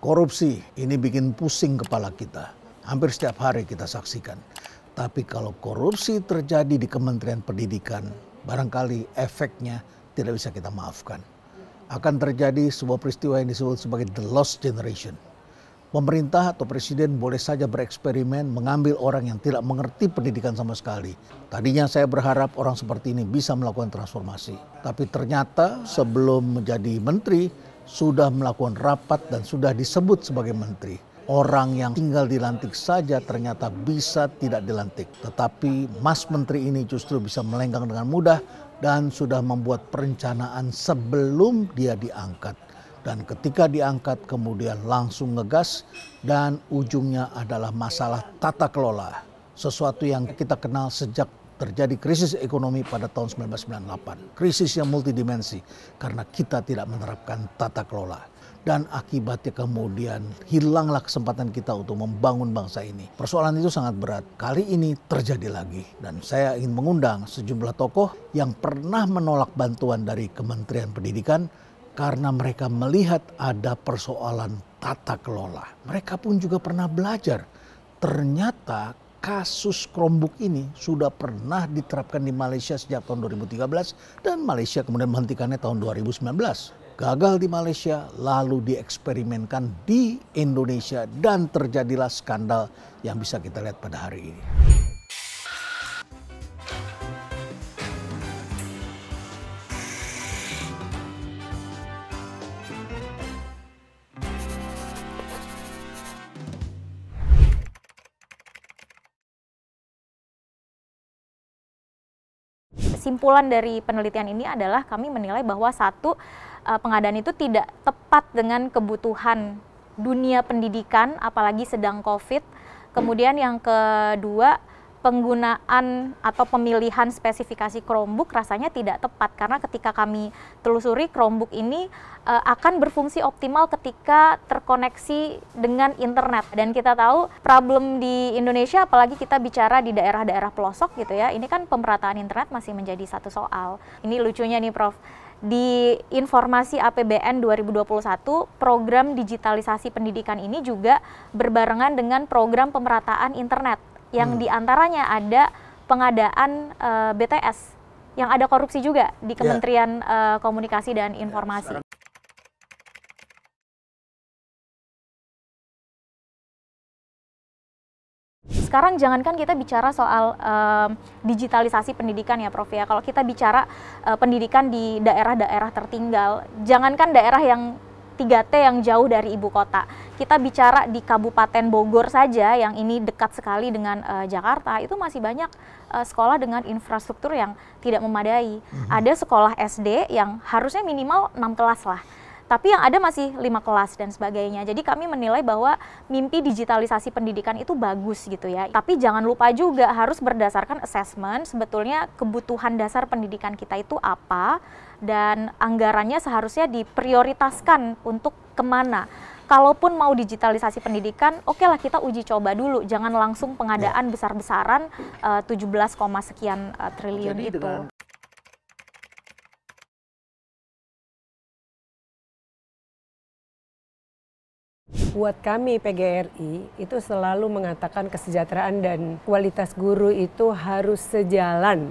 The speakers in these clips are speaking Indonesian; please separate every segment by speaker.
Speaker 1: Korupsi ini bikin pusing kepala kita. Hampir setiap hari kita saksikan. Tapi kalau korupsi terjadi di Kementerian Pendidikan, barangkali efeknya tidak bisa kita maafkan. Akan terjadi sebuah peristiwa yang disebut sebagai the lost generation. Pemerintah atau presiden boleh saja bereksperimen mengambil orang yang tidak mengerti pendidikan sama sekali. Tadinya saya berharap orang seperti ini bisa melakukan transformasi. Tapi ternyata sebelum menjadi menteri, sudah melakukan rapat dan sudah disebut sebagai menteri. Orang yang tinggal dilantik saja ternyata bisa tidak dilantik. Tetapi Mas Menteri ini justru bisa melenggang dengan mudah dan sudah membuat perencanaan sebelum dia diangkat. Dan ketika diangkat kemudian langsung ngegas dan ujungnya adalah masalah tata kelola. Sesuatu yang kita kenal sejak terjadi krisis ekonomi pada tahun 1998. Krisis yang multidimensi karena kita tidak menerapkan tata kelola. Dan akibatnya kemudian hilanglah kesempatan kita untuk membangun bangsa ini. Persoalan itu sangat berat. Kali ini terjadi lagi. Dan saya ingin mengundang sejumlah tokoh yang pernah menolak bantuan dari Kementerian Pendidikan karena mereka melihat ada persoalan tata kelola. Mereka pun juga pernah belajar. Ternyata kasus Chromebook ini sudah pernah diterapkan di Malaysia sejak tahun 2013 dan Malaysia kemudian menghentikannya tahun 2019. Gagal di Malaysia lalu dieksperimenkan di Indonesia dan terjadilah skandal yang bisa kita lihat pada hari ini.
Speaker 2: Kesimpulan dari penelitian ini adalah kami menilai bahwa satu, pengadaan itu tidak tepat dengan kebutuhan dunia pendidikan, apalagi sedang COVID. Kemudian yang kedua, penggunaan atau pemilihan spesifikasi Chromebook rasanya tidak tepat karena ketika kami telusuri Chromebook ini akan berfungsi optimal ketika terkoneksi dengan internet. Dan kita tahu problem di Indonesia, apalagi kita bicara di daerah-daerah pelosok gitu ya, ini kan pemerataan internet masih menjadi satu soal. Ini lucunya nih Prof, di informasi APBN 2021, program digitalisasi pendidikan ini juga berbarengan dengan program pemerataan internet. Yang diantaranya ada pengadaan BTS, yang ada korupsi juga di Kementerian Komunikasi dan Informasi. Sekarang jangankan kita bicara soal digitalisasi pendidikan ya Prof ya, kalau kita bicara pendidikan di daerah-daerah tertinggal, jangankan daerah yang 3T yang jauh dari ibu kota. Kita bicara di Kabupaten Bogor saja yang ini dekat sekali dengan Jakarta, itu masih banyak sekolah dengan infrastruktur yang tidak memadai. Ada sekolah SD yang harusnya minimal 6 kelas lah. Tapi yang ada masih 5 kelas dan sebagainya. Jadi kami menilai bahwa mimpi digitalisasi pendidikan itu bagus gitu ya. Tapi jangan lupa juga harus berdasarkan assessment sebetulnya kebutuhan dasar pendidikan kita itu apa dan anggarannya seharusnya diprioritaskan untuk kemana. Kalaupun mau digitalisasi pendidikan, oke lah kita uji coba dulu. Jangan langsung pengadaan besar-besaran 17, sekian triliun itu.
Speaker 3: Buat kami PGRI itu selalu mengatakan kesejahteraan dan kualitas guru itu harus sejalan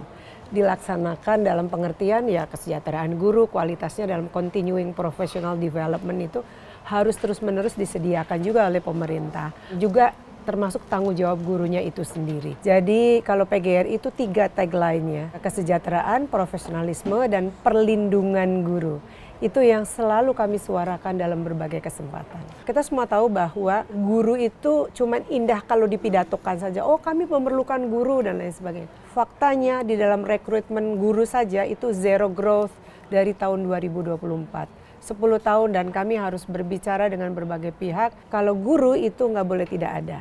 Speaker 3: dilaksanakan dalam pengertian ya kesejahteraan guru, kualitasnya dalam continuing professional development itu harus terus-menerus disediakan juga oleh pemerintah. Juga termasuk tanggung jawab gurunya itu sendiri. Jadi kalau PGRI itu 3 tagline-nya, kesejahteraan, profesionalisme, dan perlindungan guru. Itu yang selalu kami suarakan dalam berbagai kesempatan. Kita semua tahu bahwa guru itu cuman indah kalau dipidatokan saja. Oh kami memerlukan guru dan lain sebagainya. Faktanya di dalam rekrutmen guru saja itu zero growth dari tahun 2024. 10 tahun dan kami harus berbicara dengan berbagai pihak. Kalau guru itu nggak boleh tidak ada.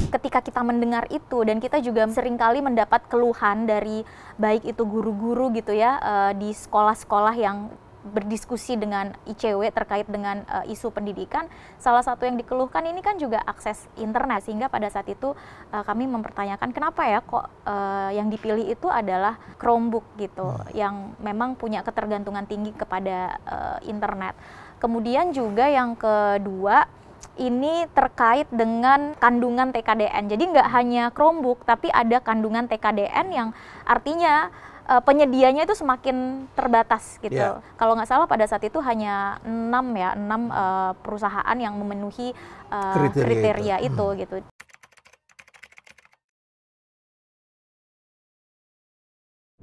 Speaker 2: Ketika kita mendengar itu dan kita juga seringkali mendapat keluhan dari baik itu guru-guru gitu ya di sekolah-sekolah yang berdiskusi dengan ICW terkait dengan isu pendidikan, salah satu yang dikeluhkan ini kan juga akses internet, sehingga pada saat itu kami mempertanyakan kenapa ya kok yang dipilih itu adalah Chromebook gitu, yang memang punya ketergantungan tinggi kepada internet. Kemudian juga yang kedua, ini terkait dengan kandungan TKDN. Jadi nggak hanya Chromebook, tapi ada kandungan TKDN yang artinya penyedianya itu semakin terbatas gitu.
Speaker 4: Yeah.
Speaker 2: Kalau nggak salah pada saat itu hanya 6 perusahaan yang memenuhi kriteria itu gitu.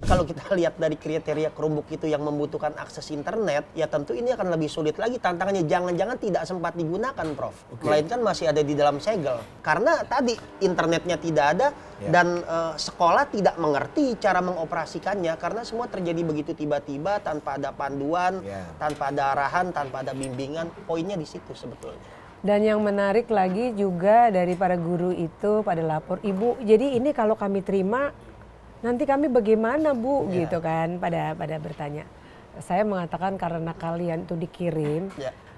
Speaker 5: Kalau kita lihat dari kriteria Chromebook itu yang membutuhkan akses internet, ya tentu ini akan lebih sulit lagi tantangannya. Jangan-jangan tidak sempat digunakan, Prof. Melainkan masih ada di dalam segel. Karena tadi internetnya tidak ada dan sekolah tidak mengerti cara mengoperasikannya karena semua terjadi begitu tiba-tiba tanpa ada panduan, tanpa ada arahan, tanpa ada bimbingan. Poinnya di situ sebetulnya.
Speaker 3: Dan yang menarik lagi juga dari para guru itu pada lapor, Ibu, jadi ini kalau kami terima nanti kami bagaimana Bu, gitu kan pada bertanya. Saya mengatakan karena kalian itu dikirim,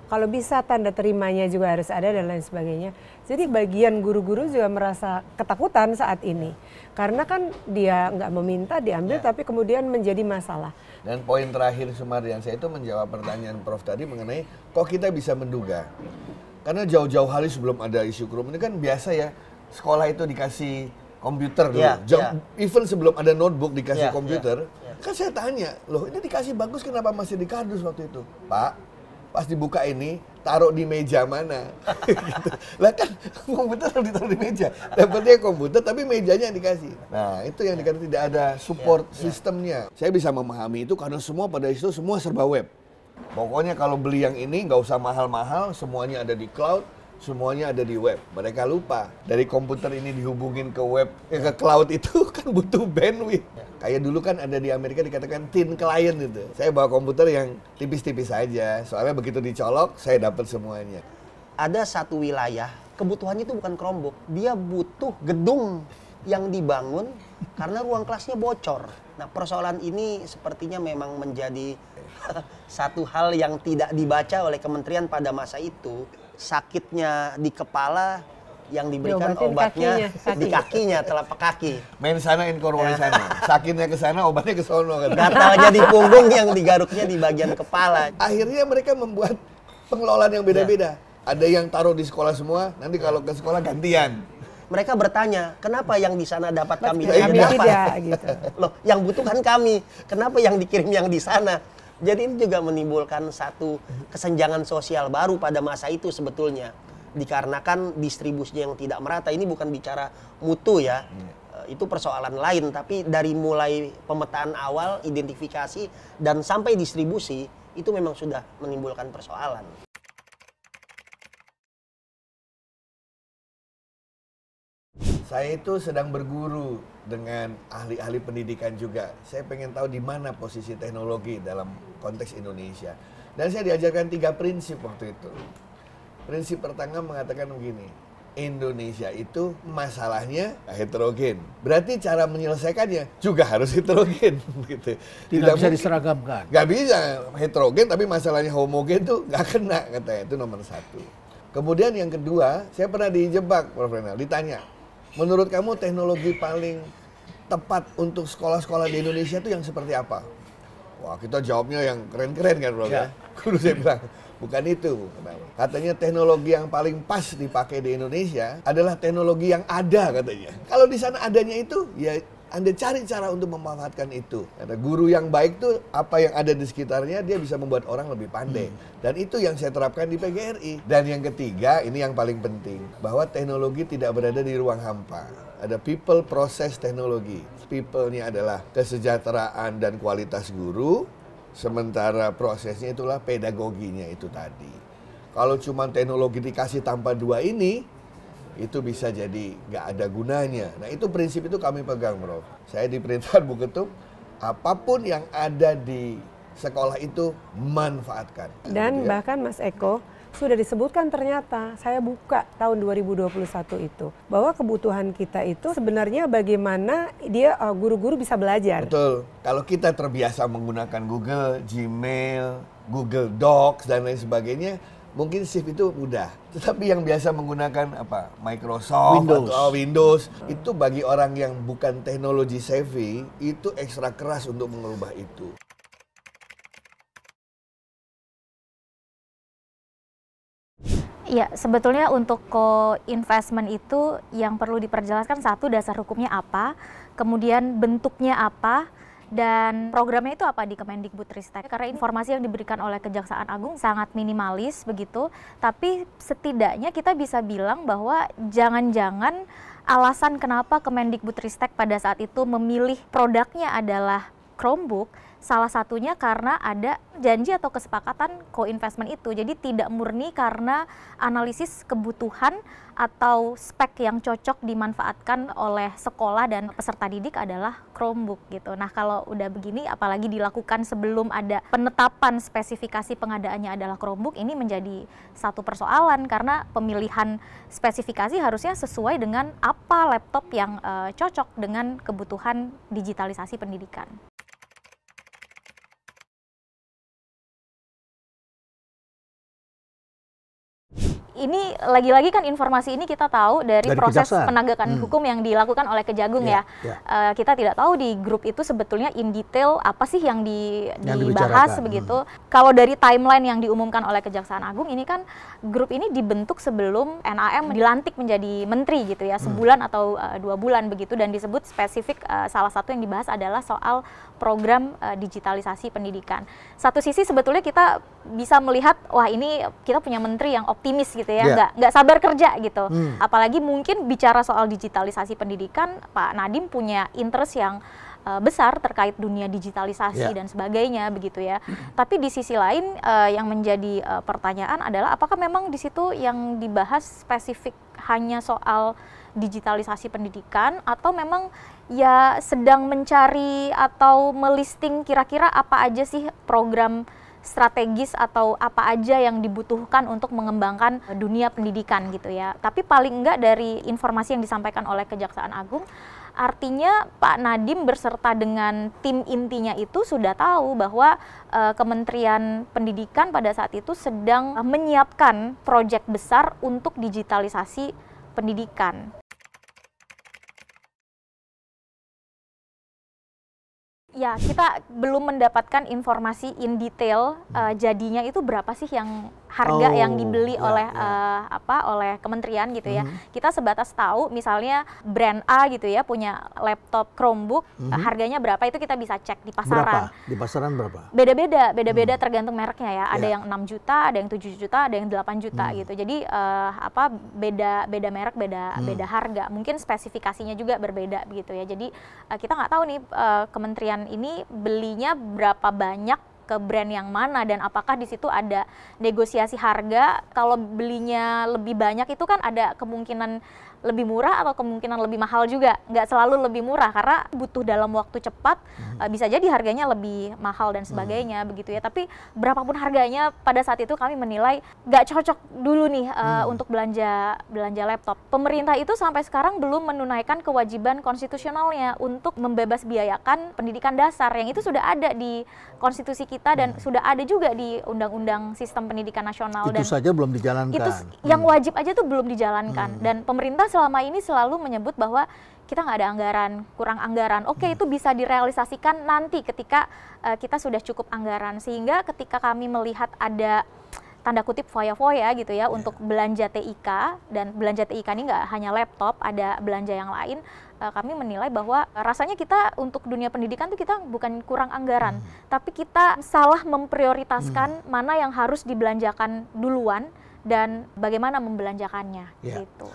Speaker 3: kalau bisa tanda terimanya juga harus ada dan lain sebagainya. Jadi bagian guru-guru juga merasa ketakutan saat ini. Karena kan dia nggak meminta diambil tapi kemudian menjadi masalah.
Speaker 4: Dan poin terakhir Sumardiansyah itu menjawab pertanyaan Prof tadi mengenai kok kita bisa menduga. Karena jauh-jauh hari sebelum ada isu Chrome ini kan biasa ya, sekolah itu dikasih komputer dulu. Even sebelum ada notebook dikasih komputer, kan saya tanya, loh ini dikasih bagus kenapa masih di kardus waktu itu? Pak, pas dibuka ini, taruh di meja mana? Gitu. Lah kan komputer harus ditaruh di meja. Dapatnya komputer tapi mejanya yang dikasih. Nah itu yang dikatakan tidak ada support sistemnya. Saya bisa memahami itu karena semua pada itu semua serba web. Pokoknya kalau beli yang ini nggak usah mahal-mahal, semuanya ada di cloud. Semuanya ada di web. Mereka lupa dari komputer ini dihubungin ke web, ke cloud itu kan butuh bandwidth. Kayak dulu kan ada di Amerika dikatakan thin client itu. Saya bawa komputer yang tipis-tipis saja. Soalnya begitu dicolok, saya dapat semuanya.
Speaker 5: Ada satu wilayah, kebutuhannya itu bukan Chromebook. Dia butuh gedung yang dibangun karena ruang kelasnya bocor. Nah, persoalan ini sepertinya memang menjadi satu hal yang tidak dibaca oleh kementerian pada masa itu. Sakitnya di kepala yang diberikan obatnya di kakinya, telapak kaki.
Speaker 4: Main sana inkorpore sana. Sakitnya ke sana, obatnya ke sono kan.
Speaker 5: Gatalnya di punggung yang digaruknya di bagian kepala.
Speaker 4: Akhirnya mereka membuat pengelolaan yang beda-beda. Ada yang taruh di sekolah semua, nanti kalau ke sekolah gantian.
Speaker 5: Mereka bertanya, kenapa yang di sana dapat kami
Speaker 3: tidak gitu.
Speaker 5: Loh, yang butuh kan kami. Kenapa yang dikirim yang di sana? Jadi ini juga menimbulkan satu kesenjangan sosial baru pada masa itu sebetulnya. Dikarenakan distribusinya yang tidak merata. Ini bukan bicara mutu ya. Itu persoalan lain. Tapi dari mulai pemetaan awal, identifikasi, dan sampai distribusi, itu memang sudah menimbulkan persoalan.
Speaker 4: Saya itu sedang berguru dengan ahli-ahli pendidikan juga. Saya pengen tahu di mana posisi teknologi dalam konteks Indonesia. Dan saya diajarkan 3 prinsip waktu itu. Prinsip pertama mengatakan begini, Indonesia itu masalahnya heterogen. Berarti cara menyelesaikannya juga harus heterogen. Gitu.
Speaker 1: Tidak bisa diseragamkan.
Speaker 4: Gak bisa heterogen tapi masalahnya homogen tuh gak kena katanya. Itu nomor 1. Kemudian yang kedua, saya pernah dijebak Prof. Renal, ditanya, menurut kamu teknologi paling tepat untuk sekolah-sekolah di Indonesia itu yang seperti apa? Wah, kita jawabnya yang keren-keren kan, Bro. Ya. Guru saya bilang, bukan itu. Katanya teknologi yang paling pas dipakai di Indonesia adalah teknologi yang ada katanya. Kalau di sana adanya itu, ya Anda cari cara untuk memanfaatkan itu. Ada guru yang baik tuh apa yang ada di sekitarnya dia bisa membuat orang lebih pandai. Dan itu yang saya terapkan di PGRI. Dan yang ketiga, ini yang paling penting, bahwa teknologi tidak berada di ruang hampa. Ada people, proses, teknologi. People-nya adalah kesejahteraan dan kualitas guru, sementara prosesnya itulah pedagoginya itu tadi. Kalau cuma teknologi dikasih tanpa 2 ini, itu bisa jadi nggak ada gunanya. Nah itu prinsip itu kami pegang, Bro. Saya diperintahkan Bu Ketum, apapun yang ada di sekolah itu manfaatkan.
Speaker 3: Dan bahkan Mas Eko, Sudah disebutkan ternyata, saya buka tahun 2021 itu, bahwa kebutuhan kita itu sebenarnya bagaimana dia guru-guru bisa belajar.
Speaker 4: Betul. Kalau kita terbiasa menggunakan Google, Gmail, Google Docs dan lain sebagainya, mungkin shift itu mudah. Tetapi yang biasa menggunakan apa? Microsoft atau Windows, itu bagi orang yang bukan teknologi savvy, itu ekstra keras untuk mengubah itu.
Speaker 2: Ya, sebetulnya untuk co-investment itu yang perlu diperjelaskan, satu, dasar hukumnya apa, kemudian bentuknya apa, dan programnya itu apa di Kemendikbudristek. Karena informasi yang diberikan oleh Kejaksaan Agung sangat minimalis begitu, tapi setidaknya kita bisa bilang bahwa jangan-jangan alasan kenapa Kemendikbudristek pada saat itu memilih produknya adalah Chromebook, salah satunya karena ada janji atau kesepakatan co-investment itu. Jadi tidak murni karena analisis kebutuhan atau spek yang cocok dimanfaatkan oleh sekolah dan peserta didik adalah Chromebook gitu. Nah, kalau udah begini apalagi dilakukan sebelum ada penetapan spesifikasi pengadaannya adalah Chromebook, ini menjadi satu persoalan karena pemilihan spesifikasi harusnya sesuai dengan apa laptop yang cocok dengan kebutuhan digitalisasi pendidikan. Ini lagi-lagi kan informasi ini kita tahu dari proses
Speaker 1: Kejaksaan.
Speaker 2: penegakan hukum yang dilakukan oleh Kejagung ya. Kita tidak tahu di grup itu sebetulnya in detail apa sih yang dibahas begitu. Kalau dari timeline yang diumumkan oleh Kejaksaan Agung ini kan grup ini dibentuk sebelum NAM dilantik menjadi menteri gitu ya, sebulan atau 2 bulan begitu, dan disebut spesifik salah satu yang dibahas adalah soal program digitalisasi pendidikan. Satu sisi sebetulnya kita bisa melihat, wah ini kita punya menteri yang optimis gitu ya, nggak sabar kerja gitu. Apalagi mungkin bicara soal digitalisasi pendidikan, Pak Nadiem punya interest yang besar terkait dunia digitalisasi dan sebagainya begitu ya. Tapi di sisi lain yang menjadi pertanyaan adalah apakah memang di situ yang dibahas spesifik hanya soal digitalisasi pendidikan atau memang ya sedang mencari atau melisting kira-kira apa aja sih program strategis atau apa aja yang dibutuhkan untuk mengembangkan dunia pendidikan gitu ya. Tapi paling enggak dari informasi yang disampaikan oleh Kejaksaan Agung, artinya Pak Nadiem berserta dengan tim intinya itu sudah tahu bahwa Kementerian Pendidikan pada saat itu sedang menyiapkan proyek besar untuk digitalisasi pendidikan. Ya, kita belum mendapatkan informasi in detail jadinya itu berapa sih yang harga yang dibeli oleh oleh kementerian gitu ya. Kita sebatas tahu misalnya brand A gitu ya punya laptop Chromebook, harganya berapa itu kita bisa cek di pasaran.
Speaker 1: Berapa? Di pasaran berapa?
Speaker 2: Beda-beda tergantung mereknya ya. Ada yang 6 juta, ada yang 7 juta, ada yang 8 juta gitu. Jadi beda merek, beda harga. Mungkin spesifikasinya juga berbeda begitu ya. Jadi kita nggak tahu nih kementerian ini belinya berapa banyak ke brand yang mana dan apakah di situ ada negosiasi harga. Kalau belinya lebih banyak itu kan ada kemungkinan lebih murah atau kemungkinan lebih mahal juga. Nggak selalu lebih murah karena butuh dalam waktu cepat, bisa jadi harganya lebih mahal dan sebagainya begitu ya. Tapi berapapun harganya pada saat itu kami menilai nggak cocok dulu nih untuk belanja laptop. Pemerintah itu sampai sekarang belum menunaikan kewajiban konstitusionalnya untuk membebas biayakan pendidikan dasar yang itu sudah ada di konstitusi kita dan sudah ada juga di Undang-Undang Sistem Pendidikan Nasional.
Speaker 1: Itu saja belum dijalankan.
Speaker 2: Itu yang wajib aja tuh belum dijalankan dan pemerintah selama ini selalu menyebut bahwa kita nggak ada anggaran, kurang anggaran. Oke, itu bisa direalisasikan nanti ketika kita sudah cukup anggaran. Sehingga ketika kami melihat ada tanda kutip foya-foya gitu ya untuk belanja TIK, dan belanja TIK ini nggak hanya laptop, ada belanja yang lain, kami menilai bahwa rasanya kita untuk dunia pendidikan tuh kita bukan kurang anggaran, tapi kita salah memprioritaskan mana yang harus dibelanjakan duluan dan bagaimana membelanjakannya gitu.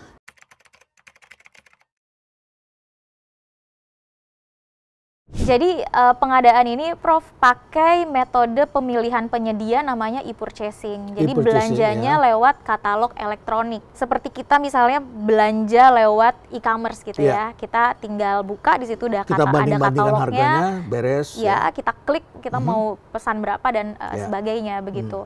Speaker 2: Jadi pengadaan ini Prof pakai metode pemilihan penyedia namanya e-purchasing. Jadi belanjanya lewat katalog elektronik. Seperti kita misalnya belanja lewat e-commerce gitu ya. Kita tinggal buka di situ udah ada katalognya.
Speaker 1: Harganya, beres.
Speaker 2: Ya, kita klik kita mau pesan berapa dan sebagainya begitu.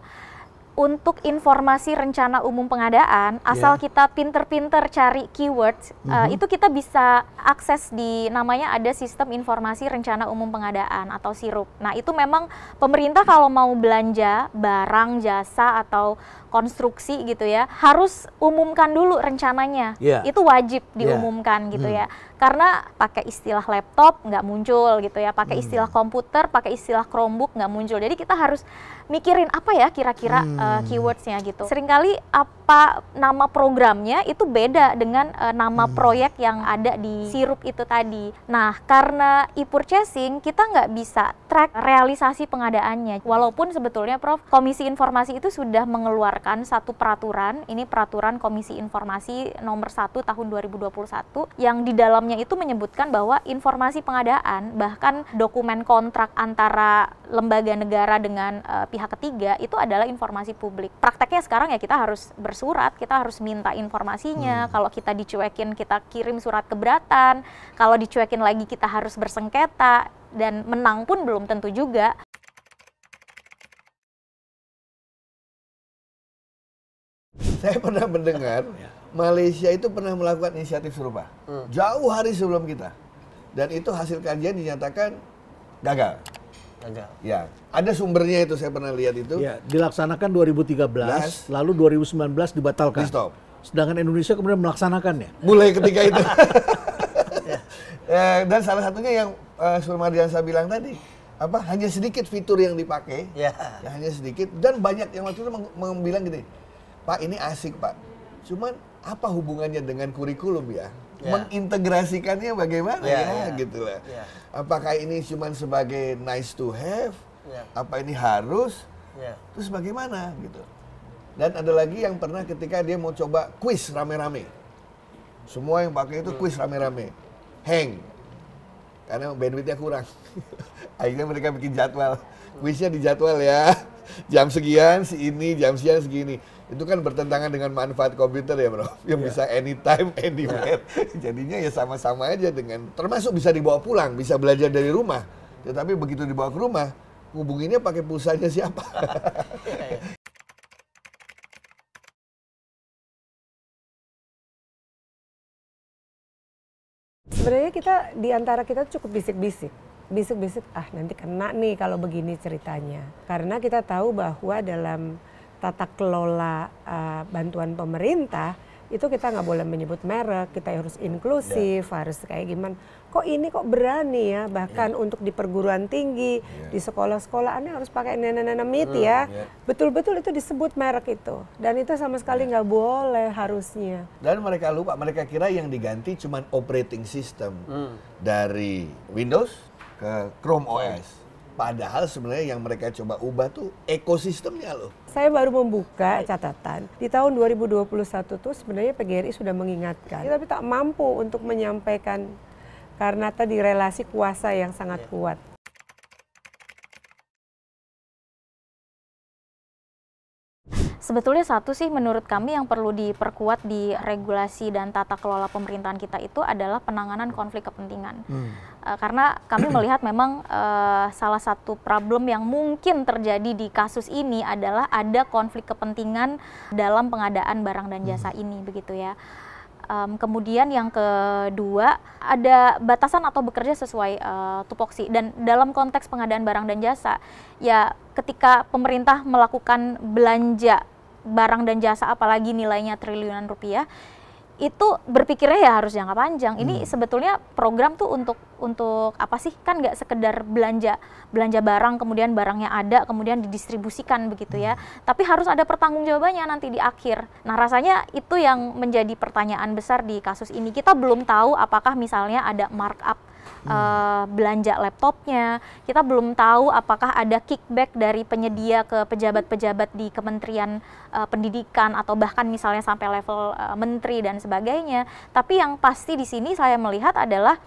Speaker 2: untuk informasi rencana umum pengadaan, asal kita pinter-pinter cari keywords, itu kita bisa akses di namanya ada sistem informasi rencana umum pengadaan atau SIRUP. Nah itu memang pemerintah kalau mau belanja barang, jasa atau konstruksi gitu ya, harus umumkan dulu rencananya. Itu wajib diumumkan gitu ya. Karena pakai istilah laptop nggak muncul gitu ya, pakai istilah komputer, pakai istilah Chromebook nggak muncul. Jadi kita harus mikirin apa ya kira-kira keywordsnya gitu. Seringkali apa nama programnya itu beda dengan nama proyek yang ada di SIRUP itu tadi. Nah karena e-purchasing kita nggak bisa track realisasi pengadaannya. Walaupun sebetulnya Prof, Komisi Informasi itu sudah mengeluarkan satu peraturan, ini peraturan Komisi Informasi nomor 1 tahun 2021 yang di dalamnya itu menyebutkan bahwa informasi pengadaan bahkan dokumen kontrak antara lembaga negara dengan pihak ketiga itu adalah informasi publik. Prakteknya sekarang ya kita harus bersurat, kita harus minta informasinya. Kalau kita dicuekin kita kirim surat keberatan, kalau dicuekin lagi kita harus bersengketa, dan menang pun belum tentu juga.
Speaker 4: Saya pernah mendengar Malaysia itu pernah melakukan inisiatif serupa jauh hari sebelum kita, dan itu hasil kajian dinyatakan gagal. Ya, ada sumbernya itu, saya pernah lihat itu.
Speaker 1: Ya, dilaksanakan 2013, lalu 2019 dibatalkan.
Speaker 4: Di stop.
Speaker 1: Sedangkan Indonesia kemudian melaksanakannya.
Speaker 4: Mulai ketika itu. Dan salah satunya yang Surmardiansa bilang tadi, hanya sedikit fitur yang dipakai, hanya sedikit, dan banyak yang waktu itu bilang gini, Pak ini asik Pak, cuman apa hubungannya dengan kurikulum ya? Mengintegrasikannya bagaimana gitu lah. Apakah ini cuma sebagai nice to have? Apa ini harus? Terus bagaimana gitu? Dan ada lagi yang pernah ketika dia mau coba quiz rame-rame, semua yang pakai itu quiz rame-rame, hang karena bandwidthnya kurang. Akhirnya mereka bikin jadwal, quiznya dijadwal ya, jam sekian si ini, jam sekian segini. Itu kan bertentangan dengan manfaat komputer ya bro, yang bisa anytime, anywhere. Jadinya ya sama-sama aja dengan, termasuk bisa dibawa pulang, bisa belajar dari rumah. Tetapi begitu dibawa ke rumah, hubunginnya pakai pulsanya siapa?
Speaker 3: Sebenarnya kita di antara kita cukup bisik-bisik, nanti kena nih kalau begini ceritanya. Karena kita tahu bahwa dalam tata kelola bantuan pemerintah itu kita nggak boleh menyebut merek, kita harus inklusif, harus kayak gimana. Kok ini kok berani ya, bahkan untuk di perguruan tinggi, di sekolah-sekolahannya harus pakai nenenenamit ya. Betul-betul itu disebut merek itu, dan itu sama sekali nggak boleh harusnya.
Speaker 4: Dan mereka lupa, mereka kira yang diganti cuma operating system dari Windows ke Chrome OS. Padahal sebenarnya yang mereka coba ubah tuh ekosistemnya loh.
Speaker 3: Saya baru membuka catatan, di tahun 2021 tuh sebenarnya PGRI sudah mengingatkan, tapi tak mampu untuk menyampaikan karena tadi relasi kuasa yang sangat kuat.
Speaker 2: Sebetulnya satu sih menurut kami yang perlu diperkuat di regulasi dan tata kelola pemerintahan kita itu adalah penanganan konflik kepentingan. Karena kami melihat memang salah satu problem yang mungkin terjadi di kasus ini adalah ada konflik kepentingan dalam pengadaan barang dan jasa ini, begitu ya. Kemudian yang kedua, ada batasan atau bekerja sesuai tupoksi. Dan dalam konteks pengadaan barang dan jasa, ya ketika pemerintah melakukan belanja barang dan jasa apalagi nilainya triliunan rupiah, itu berpikirnya ya harus jangka panjang. Ini sebetulnya program tuh untuk apa sih? Kan nggak sekedar belanja barang, kemudian barangnya ada, kemudian didistribusikan begitu ya. Tapi harus ada pertanggungjawabannya nanti di akhir. Nah rasanya itu yang menjadi pertanyaan besar di kasus ini. Kita belum tahu apakah misalnya ada markup belanja laptopnya, kita belum tahu apakah ada kickback dari penyedia ke pejabat-pejabat di Kementerian Pendidikan atau bahkan misalnya sampai level menteri dan sebagainya. Tapi yang pasti di sini saya melihat adalah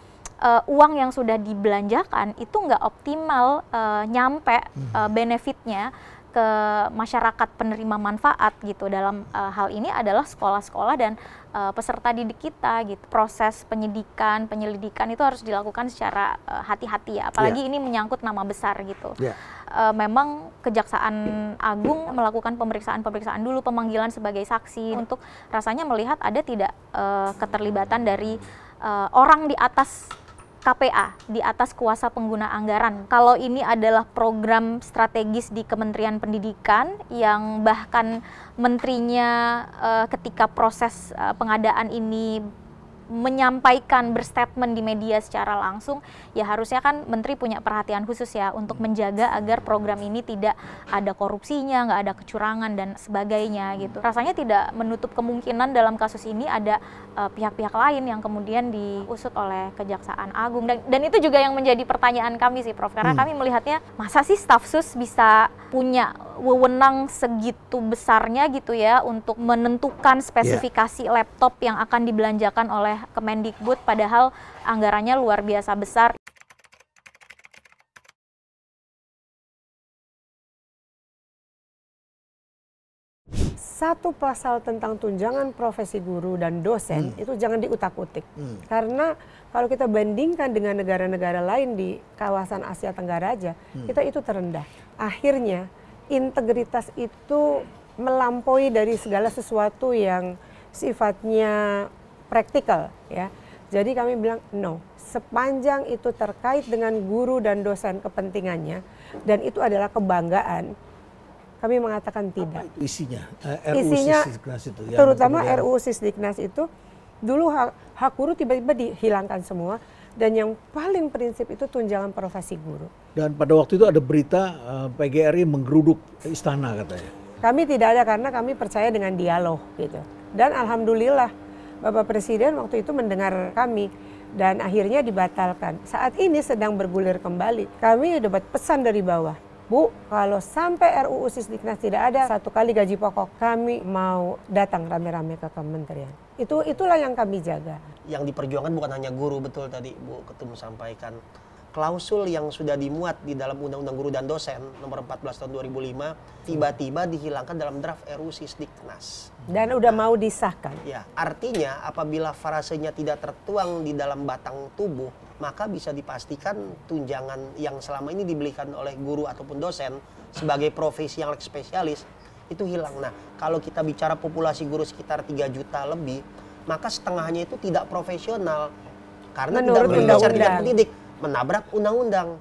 Speaker 2: uang yang sudah dibelanjakan itu nggak optimal nyampe benefitnya ke masyarakat penerima manfaat gitu dalam hal ini adalah sekolah-sekolah dan peserta didik kita gitu. Proses penyidikan, penyelidikan itu harus dilakukan secara hati-hati ya, apalagi ini menyangkut nama besar gitu. Memang Kejaksaan Agung melakukan pemeriksaan dulu, pemanggilan sebagai saksi untuk rasanya melihat ada tidak keterlibatan dari orang di atas KPA, di atas kuasa pengguna anggaran. Kalau ini adalah program strategis di Kementerian Pendidikan yang bahkan menterinya ketika proses pengadaan ini menyampaikan berstatement di media secara langsung, ya harusnya kan menteri punya perhatian khusus ya untuk menjaga agar program ini tidak ada korupsinya, nggak ada kecurangan dan sebagainya gitu. Rasanya tidak menutup kemungkinan dalam kasus ini ada pihak-pihak lain yang kemudian diusut oleh Kejaksaan Agung dan itu juga yang menjadi pertanyaan kami sih Prof, karena kami melihatnya masa sih staf sus bisa punya wewenang segitu besarnya gitu ya untuk menentukan spesifikasi laptop yang akan dibelanjakan oleh Kemendikbud padahal anggarannya luar biasa besar.
Speaker 3: Satu pasal tentang tunjangan profesi guru dan dosen itu jangan diutak-utik. Karena kalau kita bandingkan dengan negara-negara lain di kawasan Asia Tenggara aja, kita itu terendah. Akhirnya integritas itu melampaui dari segala sesuatu yang sifatnya praktikal ya. Jadi kami bilang no, sepanjang itu terkait dengan guru dan dosen kepentingannya dan itu adalah kebanggaan, kami mengatakan tidak.
Speaker 1: Isinya,
Speaker 3: isinya
Speaker 1: Sisdiknas itu.
Speaker 3: Terutama RUU Sisdiknas itu dulu hak guru tiba-tiba dihilangkan semua dan yang paling prinsip itu tunjangan profesi guru.
Speaker 1: Dan pada waktu itu ada berita PGRI menggeruduk istana katanya.
Speaker 3: Kami tidak ada karena kami percaya dengan dialog gitu. Dan alhamdulillah Bapak Presiden waktu itu mendengar kami dan akhirnya dibatalkan. Saat ini sedang bergulir kembali. Kami dapat pesan dari bawah. Bu, kalau sampai RUU Sisdiknas tidak ada 1 kali gaji pokok, kami mau datang rame-rame ke kementerian. Itulah yang kami jaga.
Speaker 5: Yang diperjuangkan bukan hanya guru, betul tadi Bu Ketum sampaikan. Klausul yang sudah dimuat di dalam Undang-Undang Guru dan Dosen nomor 14 tahun 2005 tiba-tiba dihilangkan dalam draft RUU Sisdiknas.
Speaker 3: Dan udah mau disahkan.
Speaker 5: Ya, artinya apabila frasenya tidak tertuang di dalam batang tubuh, maka bisa dipastikan tunjangan yang selama ini diberikan oleh guru ataupun dosen sebagai profesi yang spesialis itu hilang. Nah, kalau kita bicara populasi guru sekitar 3 juta lebih, maka setengahnya itu tidak profesional karena
Speaker 3: menurut
Speaker 5: tidak pendidik, menabrak undang-undang.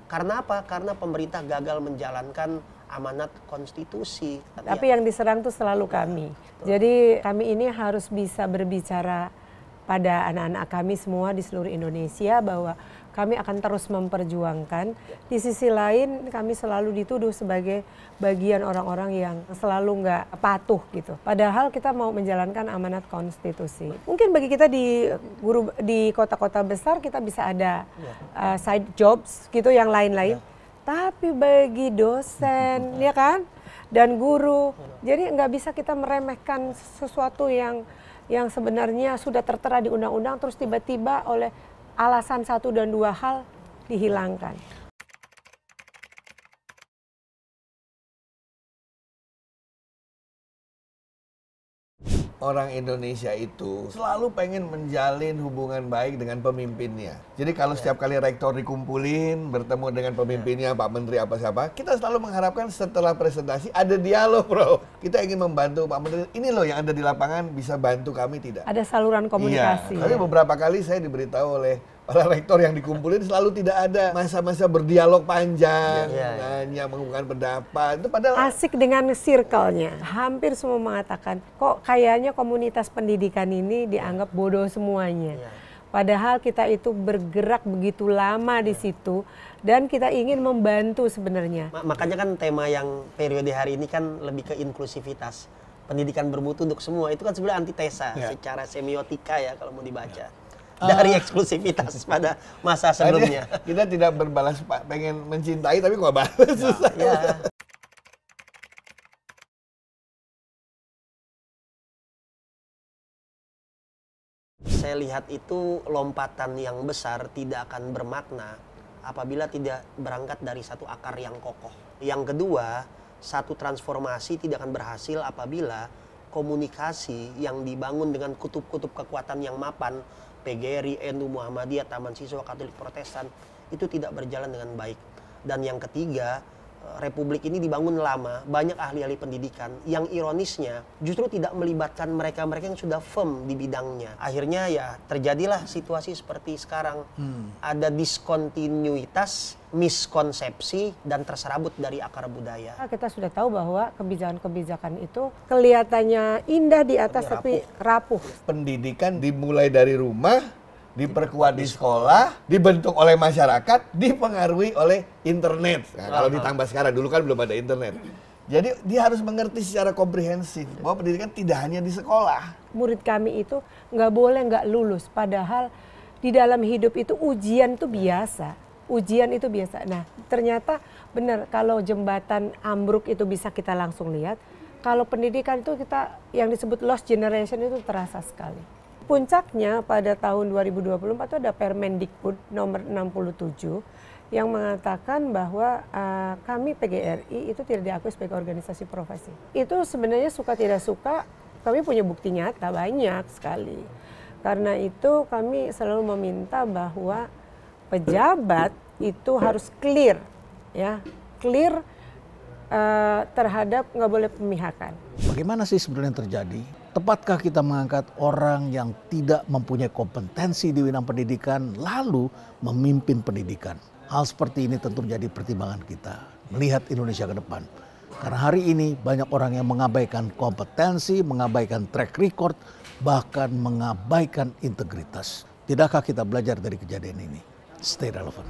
Speaker 5: Karena apa? Karena pemerintah gagal menjalankan amanat konstitusi.
Speaker 3: Tapi yang diserang itu selalu kami. Jadi kami ini harus bisa berbicara pada anak-anak kami semua di seluruh Indonesia bahwa kami akan terus memperjuangkan. Di sisi lain kami selalu dituduh sebagai bagian orang-orang yang selalu nggak patuh gitu. Padahal kita mau menjalankan amanat konstitusi. Mungkin bagi kita di kota-kota besar kita bisa ada side jobs gitu yang lain-lain. Tapi bagi dosen ya kan dan guru, jadi nggak bisa kita meremehkan sesuatu yang sebenarnya sudah tertera di undang-undang terus tiba-tiba oleh alasan 1 dan 2 hal dihilangkan.
Speaker 4: Orang Indonesia itu selalu pengen menjalin hubungan baik dengan pemimpinnya. Jadi kalau setiap kali rektor dikumpulin, bertemu dengan pemimpinnya, Pak Menteri apa siapa, kita selalu mengharapkan setelah presentasi ada dialog, bro. Kita ingin membantu Pak Menteri. Ini loh yang ada di lapangan, bisa bantu kami tidak?
Speaker 3: Ada saluran komunikasi.
Speaker 4: Iya, tapi beberapa kali saya diberitahu oleh para rektor yang dikumpulin selalu tidak ada masa-masa berdialog panjang, nanya, mengungkapkan pendapat. Itu padahal
Speaker 3: asik dengan circle-nya. Hampir semua mengatakan, kok kayaknya komunitas pendidikan ini dianggap bodoh semuanya. Padahal kita itu bergerak begitu lama di situ dan kita ingin membantu sebenarnya.
Speaker 5: Makanya kan tema yang periode hari ini kan lebih ke inklusivitas. Pendidikan bermutu untuk semua. Itu kan sebenarnya antitesa secara semiotika ya kalau mau dibaca. Dari eksklusivitas pada masa sebelumnya.
Speaker 4: Kita tidak berbalas, Pak. Pengen mencintai tapi kok balas susah. Ya.
Speaker 5: Saya lihat itu lompatan yang besar tidak akan bermakna apabila tidak berangkat dari satu akar yang kokoh. Yang kedua, satu transformasi tidak akan berhasil apabila komunikasi yang dibangun dengan kutub-kutub kekuatan yang mapan, PGRI, NU, Muhammadiyah, Taman Siswa, Katolik, Protestan, itu tidak berjalan dengan baik. Dan yang ketiga, Republik ini dibangun lama, banyak ahli-ahli pendidikan yang ironisnya justru tidak melibatkan mereka-mereka yang sudah firm di bidangnya. Akhirnya ya terjadilah situasi seperti sekarang. Ada diskontinuitas, miskonsepsi, dan terserabut dari akar budaya.
Speaker 3: Kita sudah tahu bahwa kebijakan-kebijakan itu kelihatannya indah di atas tapi rapuh.
Speaker 4: Pendidikan dimulai dari rumah, diperkuat di sekolah, dibentuk oleh masyarakat, dipengaruhi oleh internet. Nah, kalau ditambah sekarang, dulu kan belum ada internet. Jadi dia harus mengerti secara komprehensif bahwa pendidikan tidak hanya di sekolah.
Speaker 3: Murid kami itu nggak boleh nggak lulus, padahal di dalam hidup itu ujian itu biasa. Ujian itu biasa. Nah, ternyata benar kalau jembatan ambruk itu bisa kita langsung lihat. Kalau pendidikan itu kita yang disebut lost generation itu terasa sekali. Puncaknya pada tahun 2024 itu ada Permendikbud nomor 67 yang mengatakan bahwa kami PGRI itu tidak diakui sebagai organisasi profesi. Itu sebenarnya suka tidak suka kami punya bukti nyata banyak sekali. Karena itu kami selalu meminta bahwa pejabat itu harus clear, ya, clear terhadap nggak boleh pemihakan.
Speaker 1: Bagaimana sih sebenarnya yang terjadi? Tepatkah kita mengangkat orang yang tidak mempunyai kompetensi di bidang pendidikan lalu memimpin pendidikan? Hal seperti ini tentu menjadi pertimbangan kita melihat Indonesia ke depan. Karena hari ini banyak orang yang mengabaikan kompetensi, mengabaikan track record, bahkan mengabaikan integritas. Tidakkah kita belajar dari kejadian ini? Stay relevant.